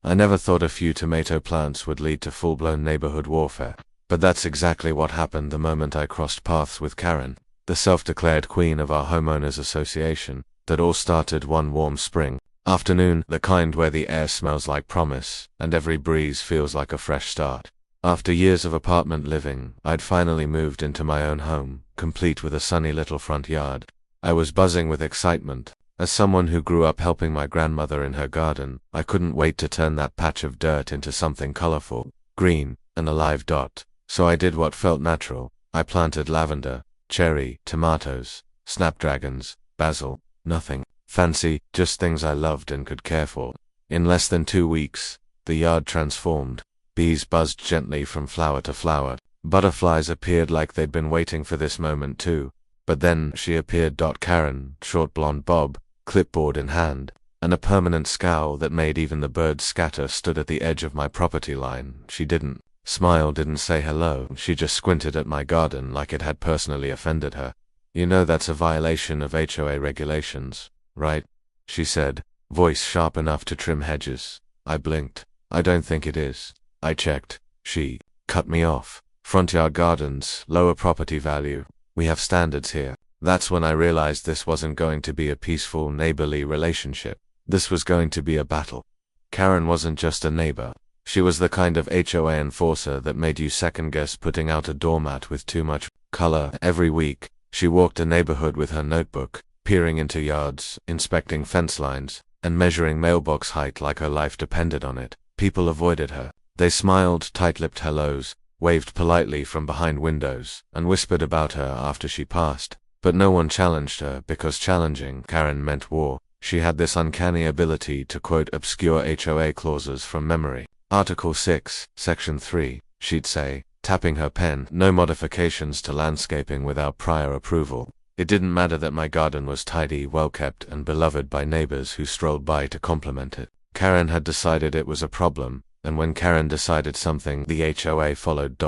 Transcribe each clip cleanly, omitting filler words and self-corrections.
I never thought a few tomato plants would lead to full-blown neighborhood warfare. But that's exactly what happened the moment I crossed paths with Karen, the self-declared queen of our homeowners association. That all started one warm spring afternoon, the kind where the air smells like promise, and every breeze feels like a fresh start. After years of apartment living, I'd finally moved into my own home, complete with a sunny little front yard. I was buzzing with excitement. As someone who grew up helping my grandmother in her garden, I couldn't wait to turn that patch of dirt into something colorful, green, and a live dot. So I did what felt natural. I planted lavender, cherry, tomatoes, snapdragons, basil. Nothing fancy, just things I loved and could care for. In less than 2 weeks, the yard transformed. Bees buzzed gently from flower to flower. Butterflies appeared like they'd been waiting for this moment too. But then she appeared. Karen, short blonde bob, clipboard in hand, and a permanent scowl that made even the birds scatter, stood at the edge of my property line. She didn't smile, didn't say hello. She just squinted at my garden like it had personally offended her. "You know that's a violation of HOA regulations, right?" she said, voice sharp enough to trim hedges. I blinked. "I don't think it is." I checked. She cut me off. "Front yard gardens, lower property value. We have standards here." That's when I realized this wasn't going to be a peaceful, neighborly relationship. This was going to be a battle. Karen wasn't just a neighbor. She was the kind of HOA enforcer that made you second-guess putting out a doormat with too much color. Every week, she walked a neighborhood with her notebook, peering into yards, inspecting fence lines, and measuring mailbox height like her life depended on it. People avoided her. They smiled tight-lipped hellos, waved politely from behind windows, and whispered about her after she passed. But no one challenged her, because challenging Karen meant war. She had this uncanny ability to quote obscure HOA clauses from memory. Article 6, Section 3, she'd say, tapping her pen, "No modifications to landscaping without prior approval." It didn't matter that my garden was tidy, well-kept, and beloved by neighbors who strolled by to compliment it. Karen had decided it was a problem, and when Karen decided something, the HOA followed.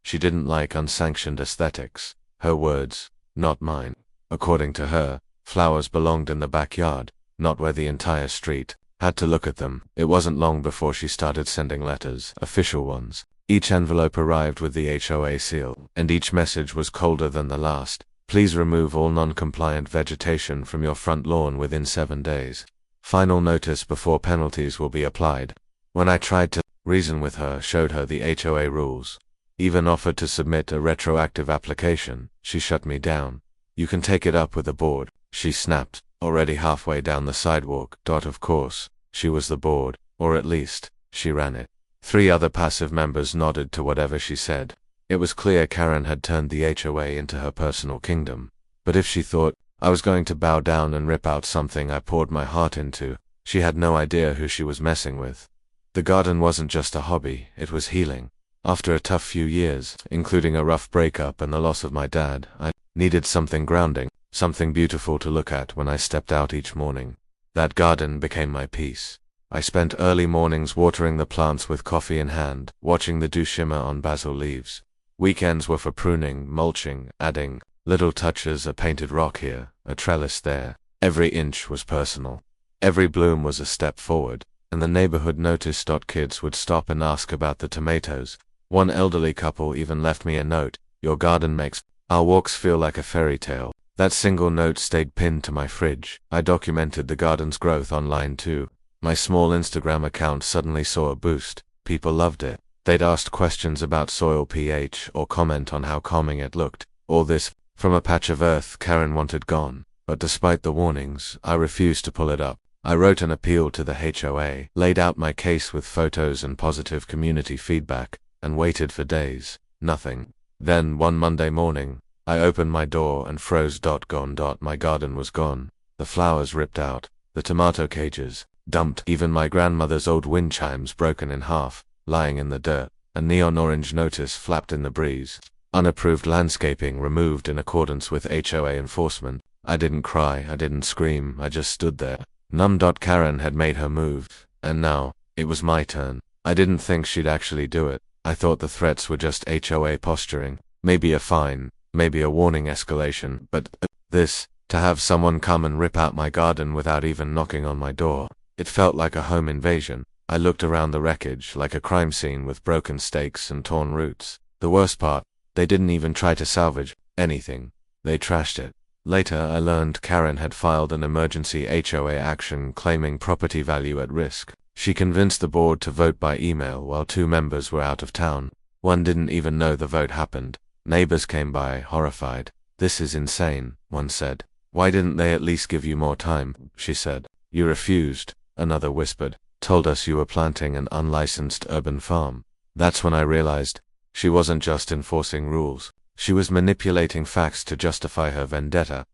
She didn't like unsanctioned aesthetics. Her words, not mine. According to her, flowers belonged in the backyard, not where the entire street had to look at them. It wasn't long before she started sending letters, official ones. Each envelope arrived with the HOA seal, and each message was colder than the last. "Please remove all non-compliant vegetation from your front lawn within 7 days. Final notice before penalties will be applied." When I tried to reason with her, showed her the HOA rules, even offered to submit a retroactive application, she shut me down. "You can take it up with the board," she snapped, already halfway down the sidewalk. Of course, she was the board, or at least, she ran it. 3 other passive members nodded to whatever she said. It was clear Karen had turned the HOA into her personal kingdom. But if she thought I was going to bow down and rip out something I poured my heart into, she had no idea who she was messing with. The garden wasn't just a hobby, it was healing. After a tough few years, including a rough breakup and the loss of my dad, I needed something grounding, something beautiful to look at when I stepped out each morning. That garden became my peace. I spent early mornings watering the plants with coffee in hand, watching the dew shimmer on basil leaves. Weekends were for pruning, mulching, adding little touches, a painted rock here, a trellis there. Every inch was personal. Every bloom was a step forward, and the neighborhood noticed. Kids would stop and ask about the tomatoes. One elderly couple even left me a note, "Your garden makes our walks feel like a fairy tale." That single note stayed pinned to my fridge. I documented the garden's growth online too. My small Instagram account suddenly saw a boost. People loved it. They'd asked questions about soil pH or comment on how calming it looked. All this from a patch of earth Karen wanted gone. But despite the warnings, I refused to pull it up. I wrote an appeal to the HOA, laid out my case with photos and positive community feedback, and waited for days. Nothing. Then, one Monday morning, I opened my door and froze. Gone. My garden was gone. The flowers ripped out. The tomato cages dumped. Even my grandmother's old wind chimes broken in half, lying in the dirt. A neon orange notice flapped in the breeze. Unapproved landscaping removed in accordance with HOA enforcement. I didn't cry, I didn't scream, I just stood there. Numb. Karen had made her move, and now, it was my turn. I didn't think she'd actually do it. I thought the threats were just HOA posturing. Maybe a fine, maybe a warning escalation, but this, to have someone come and rip out my garden without even knocking on my door, it felt like a home invasion. I looked around the wreckage like a crime scene with broken stakes and torn roots. The worst part, they didn't even try to salvage anything. They trashed it. Later, I learned Karen had filed an emergency HOA action claiming property value at risk. She convinced the board to vote by email while 2 members were out of town. One didn't even know the vote happened. Neighbors came by, horrified. "This is insane," one said. "Why didn't they at least give you more time?" she said. "You refused," another whispered. "Told us you were planting an unlicensed urban farm." That's when I realized she wasn't just enforcing rules. She was manipulating facts to justify her vendetta.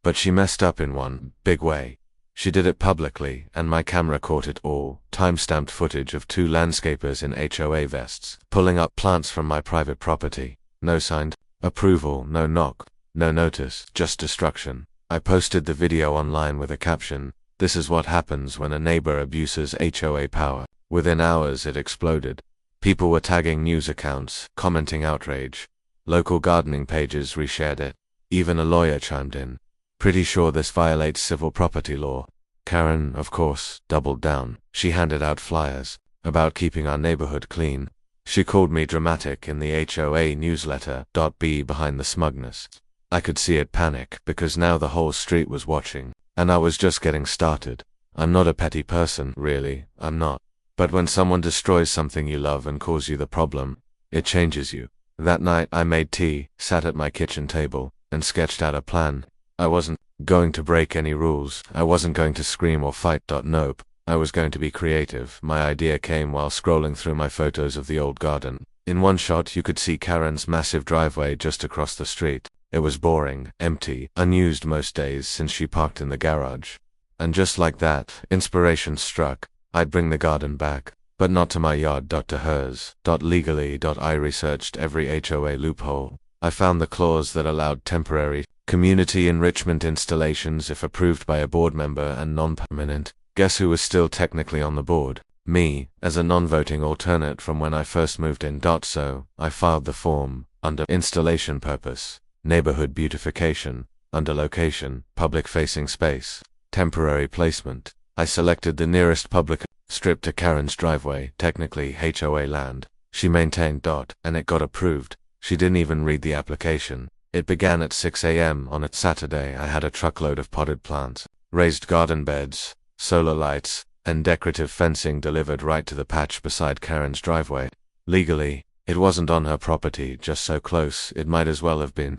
But she messed up in one big way. She did it publicly, and my camera caught it all. Time-stamped footage of 2 landscapers in HOA vests pulling up plants from my private property. No signed approval, no knock, no notice, just destruction. I posted the video online with a caption, "This is what happens when a neighbor abuses HOA power." Within hours it exploded. People were tagging news accounts, commenting outrage. Local gardening pages reshared it. Even a lawyer chimed in. "Pretty sure this violates civil property law." Karen, of course, doubled down. She handed out flyers about keeping our neighborhood clean. She called me dramatic in the HOA newsletter. Be behind the smugness. I could see it panic because now the whole street was watching, and I was just getting started. I'm not a petty person, really, I'm not. But when someone destroys something you love and calls you the problem, it changes you. That night I made tea, sat at my kitchen table, and sketched out a plan. I wasn't going to break any rules. I wasn't going to scream or fight. Nope. I was going to be creative. My idea came while scrolling through my photos of the old garden. In one shot you could see Karen's massive driveway just across the street. It was boring, empty, unused most days since she parked in the garage. And just like that, inspiration struck. I'd bring the garden back, but not to my yard. To hers. Legally. I researched every HOA loophole. I found the clause that allowed temporary community enrichment installations if approved by a board member and non-permanent. Guess who was still technically on the board? Me, as a non-voting alternate from when I first moved in. So, I filed the form, under installation purpose, neighborhood beautification, under location, public-facing space, temporary placement. I selected the nearest public strip to Karen's driveway, technically HOA land. She maintained. And it got approved. She didn't even read the application. It began at 6 a.m. on a Saturday. I had a truckload of potted plants, raised garden beds, solar lights, and decorative fencing delivered right to the patch beside Karen's driveway. Legally, it wasn't on her property, just so close it might as well have been.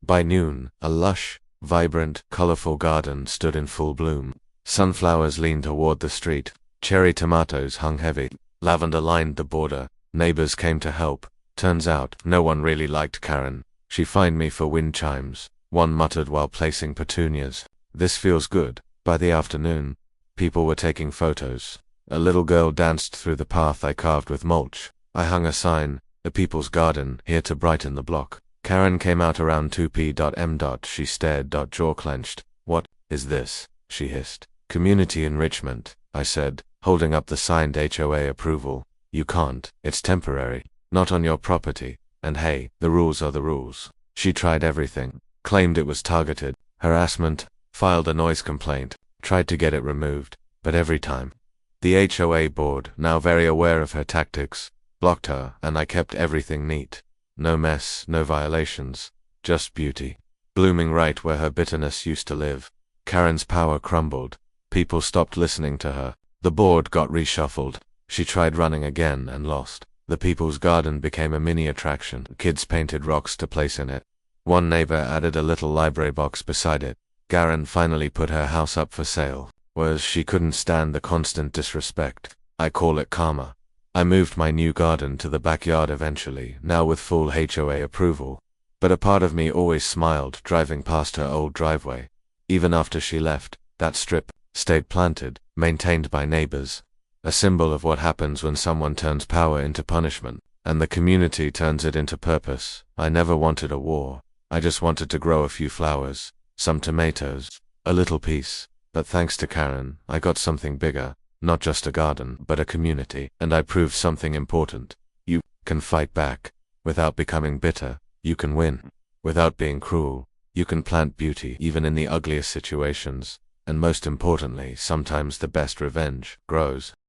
By noon, a lush, vibrant, colorful garden stood in full bloom. Sunflowers leaned toward the street. Cherry tomatoes hung heavy. Lavender lined the border. Neighbors came to help. Turns out, no one really liked Karen. She fined me for wind chimes. One muttered while placing petunias. "This feels good." By the afternoon, people were taking photos. A little girl danced through the path I carved with mulch. I hung a sign, "The People's Garden, here to brighten the block." Karen came out around 2 p.m. She stared. Jaw clenched. "What is this?" she hissed. "Community enrichment," I said, holding up the signed HOA approval. "You can't. It's temporary. Not on your property. And hey, the rules are the rules." She tried everything. Claimed it was targeted harassment, filed a noise complaint, tried to get it removed, but every time. The HOA board, now very aware of her tactics, blocked her, and I kept everything neat. No mess, no violations, just beauty. Blooming right where her bitterness used to live. Karen's power crumbled. People stopped listening to her. The board got reshuffled. She tried running again and lost. The People's Garden became a mini attraction. Kids painted rocks to place in it. One neighbor added a little library box beside it. Karen finally put her house up for sale, whereas she couldn't stand the constant disrespect. I call it karma. I moved my new garden to the backyard eventually, now with full HOA approval. But a part of me always smiled driving past her old driveway. Even after she left, that strip stayed planted, maintained by neighbors. A symbol of what happens when someone turns power into punishment, and the community turns it into purpose. I never wanted a war. I just wanted to grow a few flowers, some tomatoes, a little peace. But thanks to Karen, I got something bigger. Not just a garden, but a community. And I proved something important. You can fight back without becoming bitter. You can win without being cruel. You can plant beauty even in the ugliest situations. And most importantly, sometimes the best revenge grows.